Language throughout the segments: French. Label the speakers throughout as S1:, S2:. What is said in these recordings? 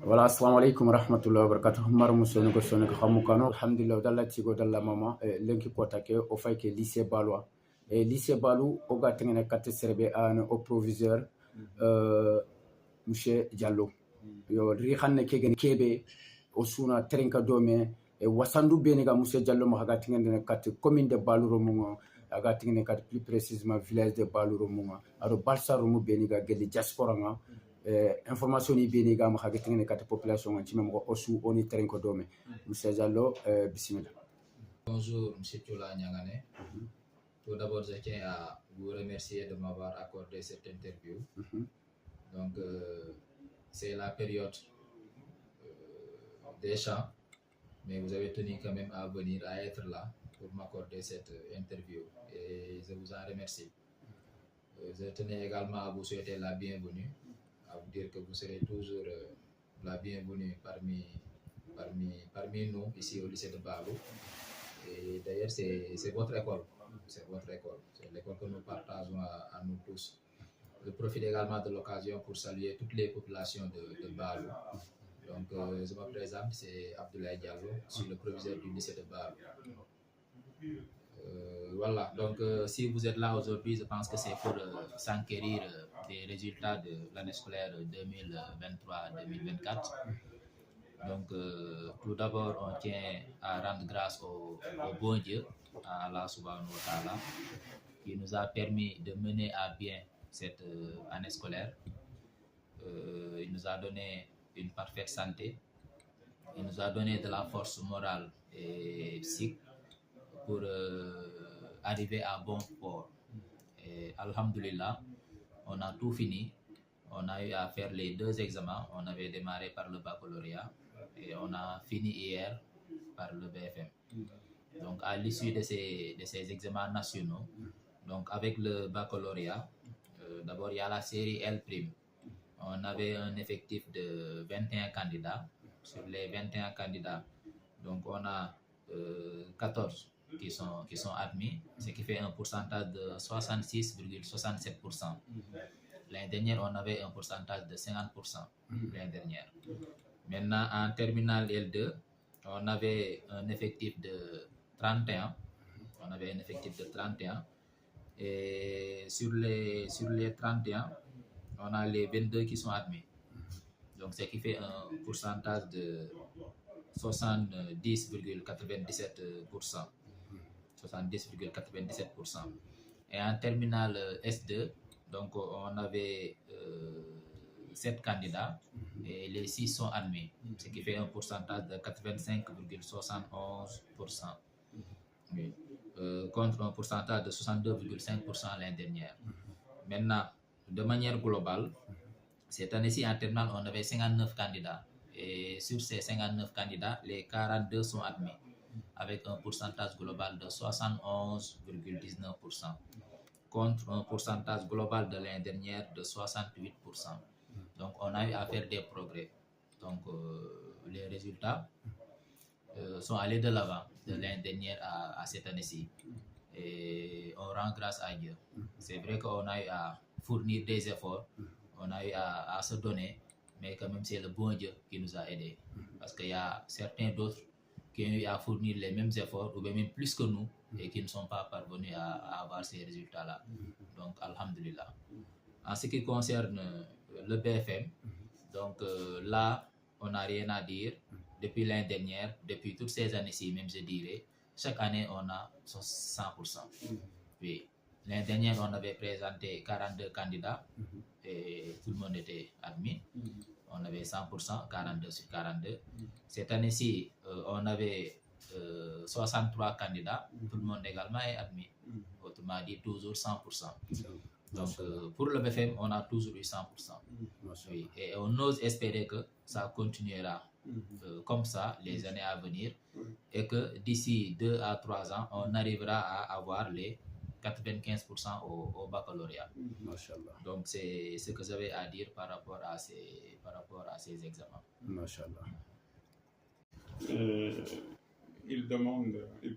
S1: Voilà, assalamu alaikum wa rahmatullahi wa barakatuh. Mar musone ko sone ko xamukano alhamdulillah dalla tigo dalla mama lenki kota ke o fay ke lycée balwa e lycée balu o ga tengene kat serbe an au proviseur monsieur Diallo yo ri xanne ke gen kebe o suna trenka dome e wasandu beni ga monsieur Diallo ma ga tengene kat commune de balu romungo aga tengene kat plus précisément village de balu romungo aro balsa romu beni ga geli diaspora nga information ni beni ga ma ga tengene kat population nga chimem ko osu oni trenko dome monsieur Diallo bismillah.
S2: Bonjour, M. Tchoula Nyangane. Tout d'abord, je tiens à vous remercier de m'avoir accordé cette interview. Donc, c'est la période des chants, mais vous avez tenu quand même à venir, à être là pour m'accorder cette interview et je vous en remercie. Je tenais également à vous souhaiter la bienvenue, à vous dire que vous serez toujours la bienvenue parmi nous ici au lycée de Balou. Et d'ailleurs, c'est votre école. C'est votre école. C'est l'école que nous partageons à nous tous. Je profite également de l'occasion pour saluer toutes les populations de Balou. Donc, je me présente, c'est Abdoulaye Diallo, je suis le proviseur du lycée de Balou. Voilà, donc si vous êtes là aujourd'hui, je pense que c'est pour s'enquérir des résultats de l'année scolaire 2023-2024. Donc, tout d'abord, on tient à rendre grâce au bon Dieu, à Allah subhanahu wa ta'ala, qui nous a permis de mener à bien cette année scolaire. Il nous a donné une parfaite santé, il nous a donné de la force morale et psychique pour arriver à bon port. Et alhamdulillah, on a tout fini. On a eu à faire les 2 examens. On avait démarré par le baccalauréat et on a fini hier par le BFM. Donc, à l'issue de ces examens nationaux, donc avec le baccalauréat, d'abord il y a la série L'. On avait un effectif de 21 candidats. Sur les 21 candidats, donc on a 14 qui sont admis, ce qui fait un pourcentage de 66,67%. L'année dernière, on avait un pourcentage de 50% l'année dernière. Maintenant, en terminale L2, on avait un effectif de 31. On avait un effectif de 31. Et sur les 31, on a les 22 qui sont admis. Donc, ce qui fait un pourcentage de 70,97%. 70,97%. Et en terminale S2, donc on avait 7 candidats et les 6 sont admis, ce qui fait un pourcentage de 85,71%. Oui. Contre un pourcentage de 62,5% l'année dernière. Maintenant, de manière globale, cette année-ci en terminale, on avait 59 candidats. Et sur ces 59 candidats, les 42 sont admis, avec un pourcentage global de 71,19%, contre un pourcentage global de l'année dernière de 68%. Donc, on a eu à faire des progrès. Donc, les résultats sont allés de l'avant de l'année dernière à cette année-ci. Et on rend grâce à Dieu. C'est vrai qu'on a eu à fournir des efforts, on a eu à se donner, mais quand même c'est le bon Dieu qui nous a aidés. Parce qu'il y a certains d'autres qui ont eu à fournir les mêmes efforts, ou même plus que nous, et qui ne sont pas parvenus à avoir ces résultats-là. Donc, alhamdulillah. En ce qui concerne le BFM, donc là, on n'a rien à dire. Depuis l'année dernière, depuis toutes ces années-ci, même je dirais, chaque année, on a 100%. Oui. L'année dernière, on avait présenté 42 candidats et tout le monde était admis. On avait 100%, 42 sur 42. Cette année-ci, on avait 63 candidats. Tout le monde également est admis. Autrement dit, toujours 100%. Donc, pour le BFM, on a toujours eu 100%. Oui. Et on ose espérer que ça continuera comme ça les années à venir et que d'ici 2 à 3 ans, on arrivera à avoir les 95% au baccalauréat. Donc, c'est ce que j'avais à dire par rapport à ces examens.
S3: Il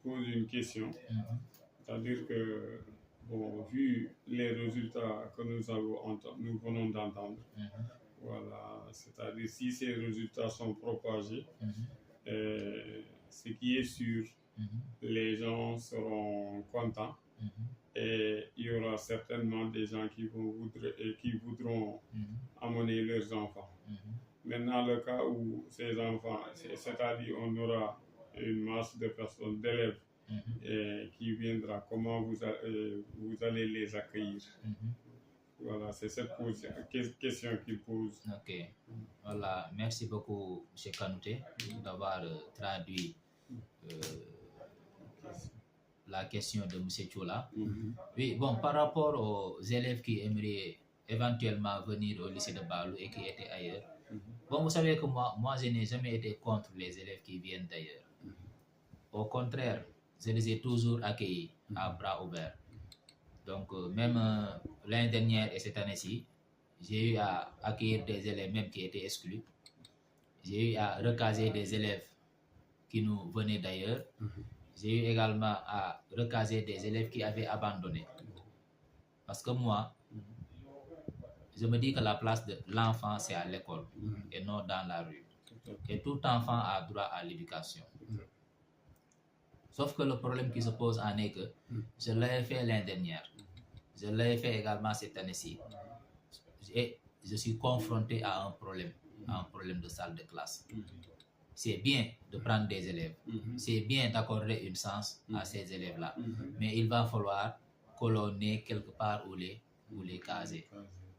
S3: pose une question, c'est-à-dire que, bon, vu les résultats que nous venons d'entendre, Voilà, c'est-à-dire si ces résultats sont propagés, ce qui est sûr, les gens seront contents et il y aura certainement des gens qui voudront amener leurs enfants. Maintenant, le cas où ces enfants, c'est-à-dire on aura une masse de personnes, d'élèves qui viendra, comment vous allez les accueillir? Voilà, c'est cette question qu'il pose.
S2: Ok, voilà, merci beaucoup, M. Kanouté, d'avoir traduit la question de M. Tchoula. Oui, bon, par rapport aux élèves qui aimeraient éventuellement venir au lycée de Balou et qui étaient ailleurs, bon, vous savez que moi, je n'ai jamais été contre les élèves qui viennent d'ailleurs. Au contraire, je les ai toujours accueillis à bras ouverts. Donc, même l'année dernière et cette année-ci, j'ai eu à accueillir des élèves même qui étaient exclus. J'ai eu à recaser des élèves qui nous venaient d'ailleurs. J'ai eu également à recaser des élèves qui avaient abandonné. Parce que moi, je me dis que la place de l'enfant, c'est à l'école et non dans la rue. Et tout enfant a droit à l'éducation. Sauf que le problème qui se pose en est que je l'ai fait l'année dernière. Je l'ai fait également cette année-ci. Et je suis confronté à un problème de salle de classe. C'est bien de prendre des élèves. C'est bien d'accorder une chance à ces élèves-là. Mais il va falloir que l'on ait quelque part où les caser.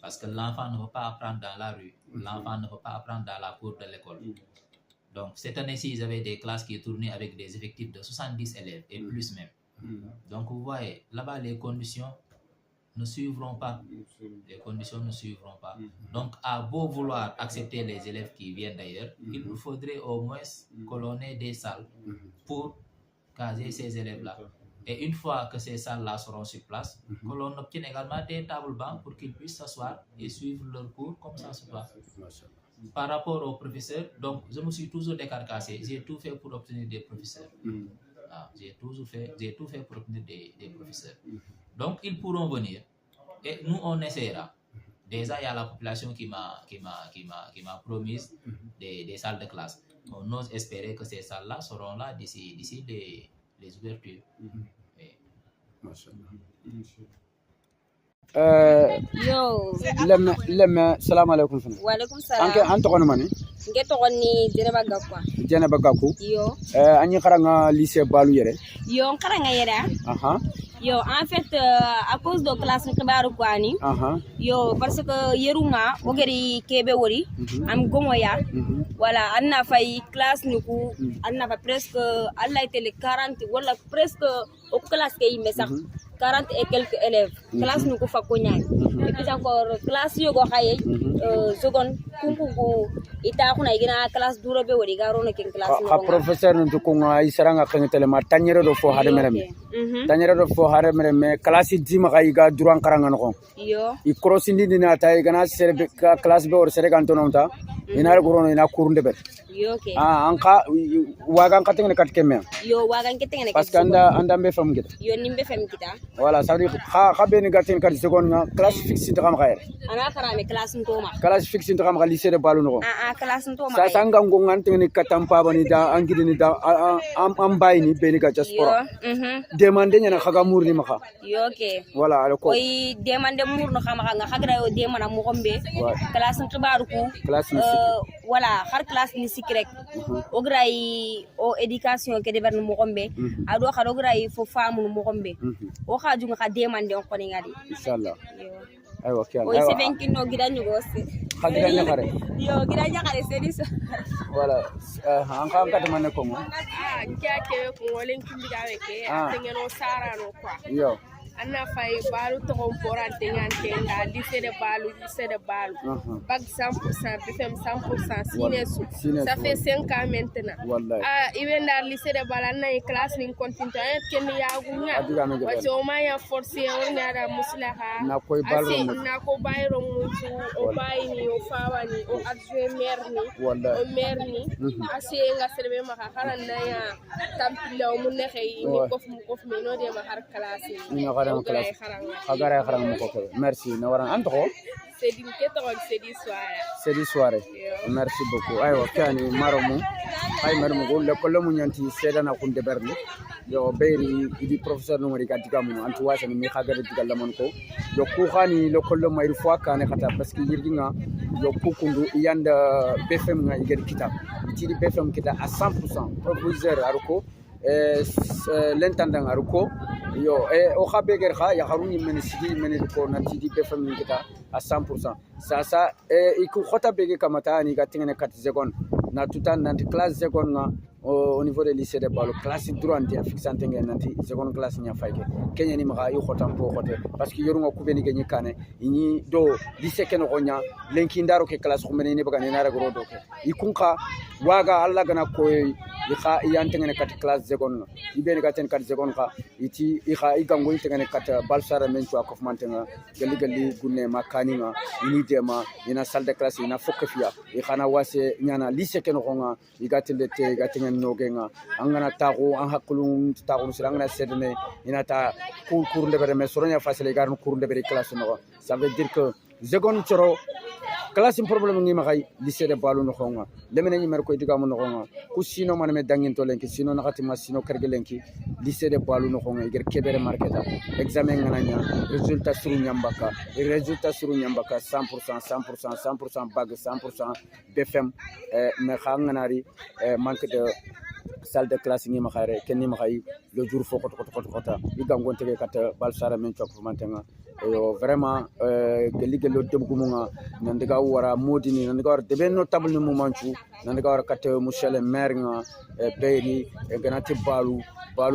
S2: Parce que l'enfant ne peut pas apprendre dans la rue. L'enfant ne peut pas apprendre dans la cour de l'école. Donc, cette année-ci, j'avais des classes qui tournaient avec des effectifs de 70 élèves et plus même. Donc, vous voyez, là-bas, les conditions ne suivront pas. Les conditions ne suivront pas. Donc, à beau vouloir accepter les élèves qui viennent d'ailleurs, il nous faudrait au moins que l'on ait des salles pour caser ces élèves-là. Et une fois que ces salles-là seront sur place, que l'on obtienne également des tables bancs pour qu'ils puissent s'asseoir et suivre leur cours comme ça se doit. Par rapport aux professeurs, donc je me suis toujours décarcassé. J'ai tout fait pour obtenir des professeurs. J'ai tout fait pour obtenir des professeurs. Donc ils pourront venir et nous on essaiera. Déjà il y a la population qui m'a promis des salles de classe. On ose espérer que ces salles-là seront là d'ici les ouvertures.
S4: Yo.
S1: Lemme salam alaikum.
S4: Wa alaikum salam.
S1: An tɔgɔ mani?
S4: Nge tɔgɔ ni Jɛnɛba Gaku.
S1: Jɛnɛba Gaku.
S4: Yo.
S1: An ye karanga lycée Balu yɛrɛ.
S4: Yo, karanga yɛrɛ. Yo, en fait, à cause de classe kibaru kwani. Yo, parce que yeruma ogeri kebe wori, am gomoya. Voilà, anna fay classe nuku, anna fa presque alla était les 40 wala presque au classe ke imesa. 40 et quelques élèves. Classe nous fa konya. Et puis encore classe yo go xaye seconde kunku ita kuna igina classe duro be wori garo no ken classe no.
S1: Professeur ndu ko ngai saranga khengtele ma tanyere do fo hade merem. Tanyere do fo hade merem me classe dima ga iga duran karanga no.
S4: Yo.
S1: I crossindi dina ta igana serbe classe be or sere kan tononta. Ina go ina kurunde be.
S4: Yo ke.
S1: Anka wagan katengene katkeme.
S4: Yo wagan ketengene.
S1: Parce que anda be fam gita.
S4: Yo nimbe fam kita.
S1: Voilà, ça veut dire que ben gatin kadi seconde classe fixe de ramgaer.
S4: Ana kara me classe ntoma.
S1: Classe fixe de ramga lycée de Balu no.
S4: Classe ntoma.
S1: Sa sanga ngongan tengni katampa bani da angidi ni da am bayni ben ga diaspora. Demande nyana khaga murni maka.
S4: Yo ke.
S1: Voilà, alors ko.
S4: Oy demande murno khama nga khagra yo demana mo gombe. Classe ntibaru ku.
S1: Classe ni
S4: voilà, har classe ni sikrek. Ograi o éducation ke de berne mo gombe. Ado khado ograi fo famu mo gombe. O khaju nga demande on koni ngadi.
S1: Inshallah. Aywa kian.
S4: Oy se ben kino gidanyu gosse.
S1: Khadira nyakare.
S4: Yo gidanya kare sedi so.
S1: Voilà. Anka de manne ko mo.
S5: Kya ke ko wolen kindiga weke atengeno sara no kwa.
S1: Yo.
S5: Anna fay balu to comporante ngante nga lycée de balu bac 100% BFM 100% sinesu ça fait 5 ans maintenant even dar lycée de balu na classe ni continue ken ya gunya wato ma ya forcer on ngada muslaha
S1: na koy balu
S5: na ko bayro mutu o bayni o fawani o adjoint maire ni ase nga serbe ma kala na ya tampila o mun ne xey ni kof me no de ma har classe
S1: kharang classe khagara kharang mo ko merci na waran anto c'est du soirée merci beaucoup aywa kani maromu ay maromu go le kolmu nyanti sedana kunde berni yo beri idi professeur no ngari kadiga mun antu wasa mi khagara diga lamon ko yo ku khani le kolmu mayru fwa kane khata parce que yirginga yo kukundu yanda bfm nga igeri kita tidi bfm kita à 100% proviseur aruko l'intendant aruko yo o khabe ger kha ya haruni men sigi men ko na tidi bfm kita à 100% ça iku khota bege kamata ni gatingene 4 secondes na tutan nanti classe seconde nga au niveau de lycée de Balo classe droit ndi fixante ngen nanti seconde classe nya fayke kenya ni ma yu khotam po khote parce que yorunga kubeni genyi kane ni do lycée ken gonya lenki ndaro ke classe khumene ni bagane na ragro do ke ikunka waga alla gana koy ikha yantengene kat classe seconde ibeni gaten 4 seconde ka iti ikha igango itengene kat balsara men to akofmantenga gali gunne makani nga ini tema ina salle de classe ina fokafia ikhana wase nyana lycée ken gonga igatele te gaten nogenga angana tago an hakulun tago sirangana sedene inata cours de bere mesoronya facile garno cours de bere classe no ça veut dire que seconde choro classe problème ngi makay lycée de Balu no xonga lemene ni mer ko digamu no xonga ku sino maname dangin to lenki sino nakati ma sino kergelenki lycée de Balu no xonga iger kebere marketa examen ngananya résultat suru nyambaka 100% bag 100% BFM me xanganari manque de salle de classe ni makare ken ni makay le jour fo ko igangon tege kata balsara men chok mantenga yo vraiment geligelo debgumunga nandiga wara modini nandiga wara debe notable ni mumanchu nandiga wara kata monsieur le maire nga beyri ganati balu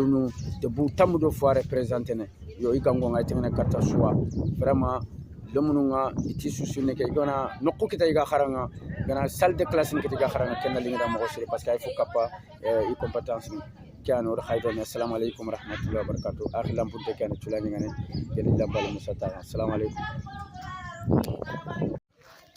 S1: nu debu tamudo fo représenter ne yo igango nga tengene kata soa vraiment lemununga iti susune ke gona nokku kita iga kharanga gana salle de classe ni kita kharanga kenna linga mo sire parce que il faut kappa i compétence ni kiano khaydan assalamu alaykum rahmatullahi wa barakatuh akhilam bunte kan tulani ngane gel lambal musata assalamu alaykum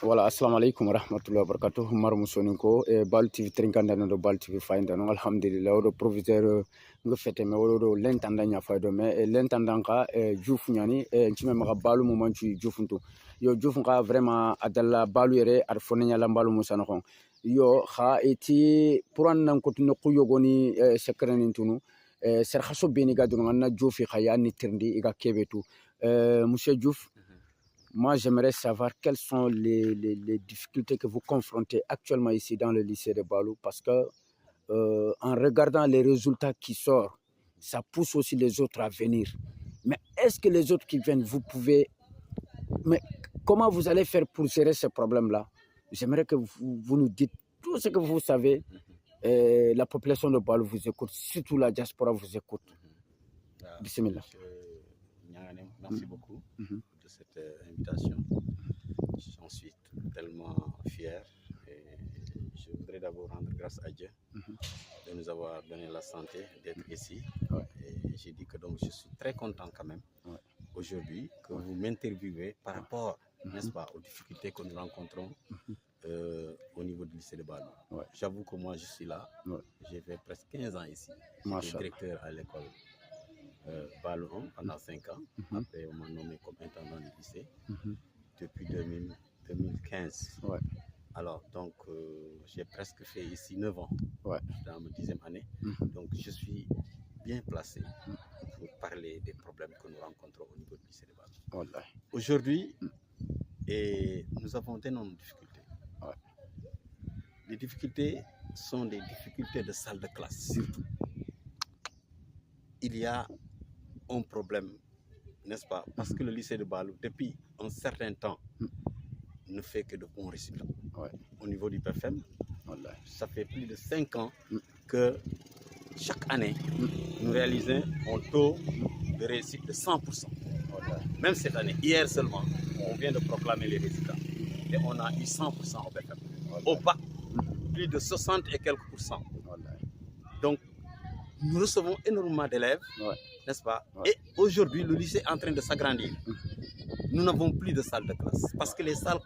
S1: wala assalamu alaykum rahmatullahi wa barakatuh mar musoniko Balu TV trinkanda no Balu TV fayda no alhamdulillah o proviseur ngo fete me o l'intendant nya faydo me l'intendant ka Diouf nyani ntime ma Balu mo manchu Dioufnto yo Diouf ka vraiment adalla Balu yere ar fonnya lambalu musano kon yo kha eti puran nan ko tino ku yogoni sekrenin tunu ser khaso beni gadun na Diouf khaya ni tirndi iga kebetu monsieur Diouf. Moi, j'aimerais savoir quelles sont les difficultés que vous confrontez actuellement ici dans le lycée de Balu, parce que en regardant les résultats qui sortent, ça pousse aussi les autres à venir. Mais est-ce que les autres qui viennent, vous pouvez... Mais comment vous allez faire pour gérer ce problème-là? J'aimerais que vous nous dites tout ce que vous savez. La population de Balu vous écoute, surtout la diaspora vous écoute. Bismillah.
S6: Merci beaucoup de cette invitation. J'en suis tellement fier et je voudrais d'abord rendre grâce à Dieu de nous avoir donné la santé d'être ici. Et j'ai dit que donc je suis très content quand même aujourd'hui que vous m'interviewez par rapport, n'est-ce pas, aux difficultés que nous rencontrons au niveau du lycée de Balu. J'avoue que moi je suis là, j'ai fait presque 15 ans ici. Je suis directeur à l'école Balu 1 pendant 5 ans. Après, on m'a nommé comme intendant du lycée depuis 2015. Alors, donc, j'ai presque fait ici 9 ans dans ma 10e année. Donc, je suis bien placé pour parler des problèmes que nous rencontrons au niveau du lycée de Balu. Aujourd'hui, nous avons d'énormes difficultés. Les difficultés sont des difficultés de salle de classe, surtout. Il y a un problème, n'est-ce pas? Parce que le lycée de Balu, depuis un certain temps, ne fait que de bons résultats. Au niveau du BFM, ça fait plus de 5 ans que chaque année, nous réalisons un taux de réussite de 100%. Même cette année, hier seulement, on vient de proclamer les résultats. Et on a eu 100% au BFM. Au bac, plus de 60 et quelques pourcents. Donc, nous recevons énormément d'élèves, n'est-ce pas? Et aujourd'hui, le lycée est en train de s'agrandir. Nous n'avons plus de salles de classe parce que les salles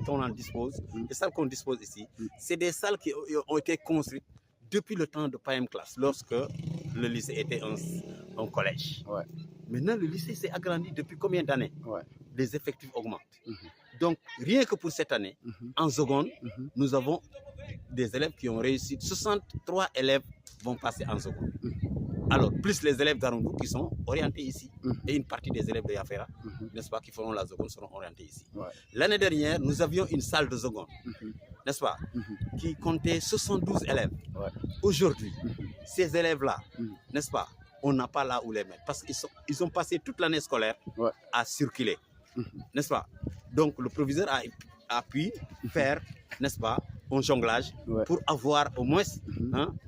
S6: qu'on dispose, les salles qu'on dispose ici, c'est des salles qui ont été construites depuis le temps de PM classe, lorsque le lycée était un collège. Maintenant, le lycée s'est agrandi depuis combien d'années? Les effectifs augmentent. Donc, rien que pour cette année, en seconde, nous avons des élèves qui ont réussi. 63 élèves vont passer en seconde. Alors, plus les élèves d'Arundou qui sont orientés ici. Et une partie des élèves de Yafera, n'est-ce pas, qui feront la seconde seront orientés ici. L'année dernière, nous avions une salle de seconde, n'est-ce pas, qui comptait 72 élèves. Aujourd'hui, ces élèves-là, n'est-ce pas, on n'a pas là où les mettre. Parce qu'ils ont passé toute l'année scolaire à circuler, n'est-ce pas. Donc, le proviseur a pu faire, n'est-ce pas, un jonglage pour avoir au moins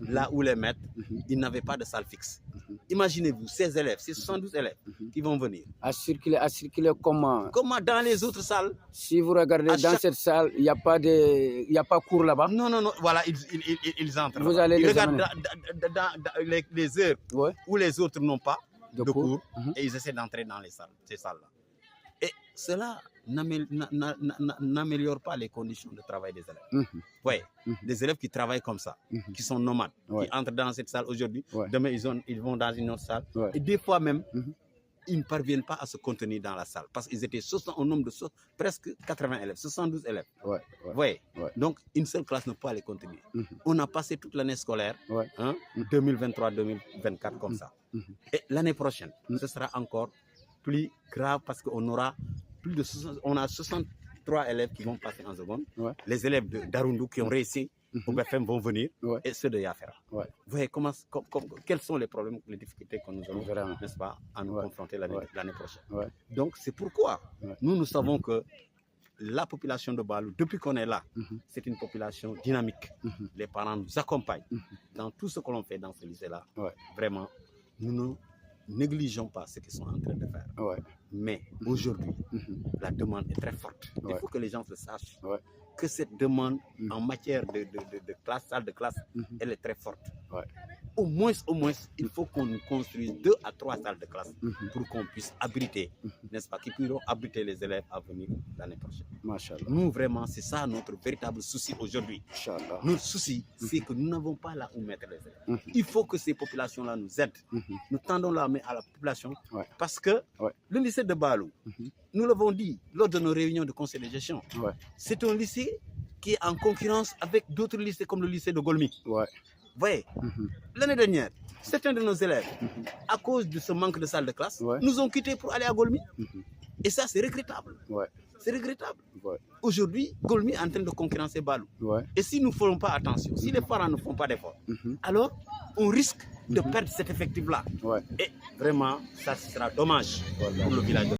S6: là où les mettre. Ils n'avaient pas de salle fixe. Imaginez-vous, ces élèves, ces 72 élèves qui vont venir.
S1: À circuler comment?
S6: Comment dans les autres salles?
S1: Si vous regardez dans cette salle, il n'y a pas cours là-bas?
S6: Non, voilà, ils entrent.
S1: Vous allez
S6: ils regardent dans les heures où les autres n'ont pas de cours et ils essaient d'entrer dans ces salles-là. Et cela n'améliore pas les conditions de travail des élèves. Des élèves qui travaillent comme ça, qui sont nomades, qui entrent dans cette salle aujourd'hui, demain ils vont dans une autre salle. Et des fois même, ils ne parviennent pas à se contenir dans la salle parce qu'ils étaient au nombre de presque 80 élèves, 72 élèves. Donc, une seule classe ne peut pas les contenir. On a passé toute l'année scolaire, 2023-2024 comme ça. Et l'année prochaine, ce sera encore plus grave parce qu'on aura on a 63 élèves qui vont passer en seconde. Les élèves d'Arundou qui ont réussi au BFM vont venir et ceux de Yafera. Vous voyez quels sont les problèmes, les difficultés que nous avons, n'est-ce pas, à nous confronter l'année prochaine. Donc c'est pourquoi nous savons que la population de Balou, depuis qu'on est là, c'est une population dynamique. Les parents nous accompagnent dans tout ce que l'on fait dans ce lycée-là. Vraiment, nous ne négligeons pas ce qu'ils sont en train de faire. Mais aujourd'hui, la demande est très forte. Il faut que les gens le sachent. Que cette demande en matière de classe, salle de classe, elle est très forte. Au moins, il faut qu'on construise 2 à 3 salles de classe pour qu'on puisse abriter, n'est-ce pas, qui pourront abriter les élèves à venir l'année prochaine. Nous, vraiment, c'est ça notre véritable souci aujourd'hui. Notre souci, c'est que nous n'avons pas là où mettre les élèves. Il faut que ces populations-là nous aident. Nous tendons la main à la population parce que le lycée de Balou, nous l'avons dit lors de nos réunions de conseil de gestion, c'est un lycée qui est en concurrence avec d'autres lycées comme le lycée de Golmi. Vous voyez, l'année dernière, certains de nos élèves, à cause de ce manque de salles de classe, nous ont quittés pour aller à Golmi. Et ça, c'est regrettable. C'est regrettable. Aujourd'hui, Golmi est en train de concurrencer Balou. Et si nous ne faisons pas attention, si les parents ne font pas d'efforts, alors on risque de perdre cet effectif-là. Et vraiment, ça sera dommage pour le village.